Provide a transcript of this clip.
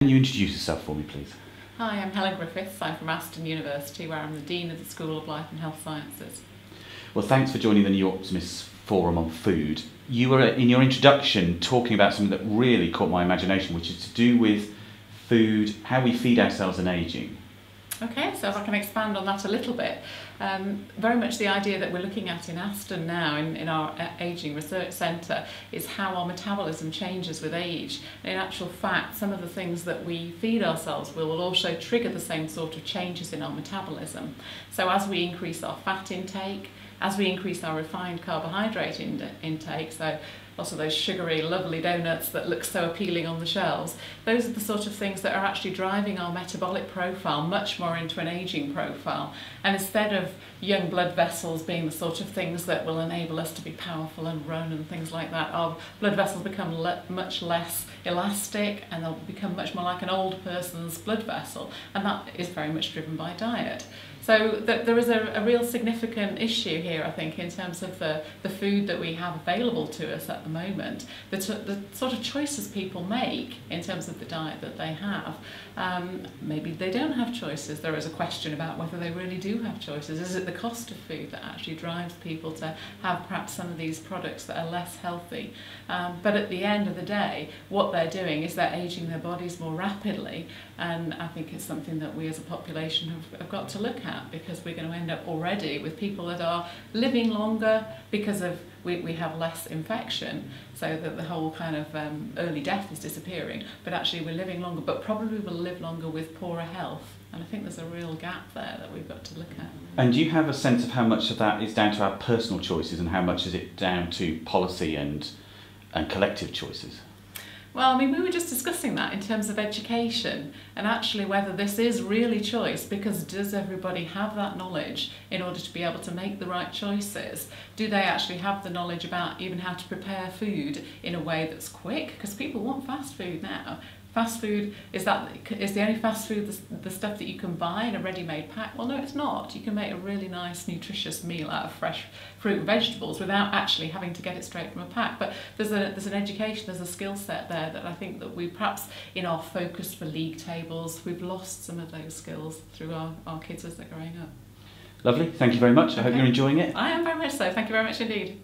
Can you introduce yourself for me, please? Hi, I'm Helen Griffiths. I'm from Aston University, where I'm the Dean of the School of Life and Health Sciences. Well, thanks for joining the new Optimists Forum on Food. You were, in your introduction, talking about something that really caught my imagination, which is to do with food, how we feed ourselves and ageing. Okay, so if I can expand on that a little bit. Very much the idea that we're looking at in Aston now, in our Ageing Research Centre, is how our metabolism changes with age. And in actual fact, some of the things that we feed ourselves will also trigger the same sort of changes in our metabolism. So as we increase our fat intake, as we increase our refined carbohydrate intake, so lots of those sugary, lovely donuts that look so appealing on the shelves, those are the sort of things that are actually driving our metabolic profile much more into an ageing profile. And instead of young blood vessels being the sort of things that will enable us to be powerful and run and things like that, our blood vessels become much less elastic, and they'll become much more like an old person's blood vessel, and that is very much driven by diet. So there is a real significant issue here, I think, in terms of the food that we have available to us at the moment, the sort of choices people make in terms of the diet that they have. Maybe they don't have choices. There is a question about whether they really do have choices. Is it the cost of food that actually drives people to have perhaps some of these products that are less healthy? But at the end of the day, what they're doing is they're aging their bodies more rapidly, and I think it's something that we as a population have got to look at, because we're going to end up already with people that are living longer because of we have less infection, so that the whole kind of early death is disappearing, but actually we're living longer, but probably will live longer with poorer health. And I think there's a real gap there that we've got to look at. And do you have a sense of how much of that is down to our personal choices and how much is it down to policy and collective choices? Well, I mean, we were just discussing that in terms of education, and actually whether this is really choice, because does everybody have that knowledge in order to be able to make the right choices? Do they actually have the knowledge about even how to prepare food in a way that's quick? Because people want fast food now. Fast food, is the only fast food the stuff that you can buy in a ready-made pack? Well, no, it's not. You can make a really nice, nutritious meal out of fresh fruit and vegetables without actually having to get it straight from a pack. But there's an education, there's a skill set there that I think that we perhaps, in our focus for league tables, we've lost some of those skills through our kids as they're growing up. Lovely, thank you very much. I hope you're enjoying it. I am very much so. Thank you very much indeed.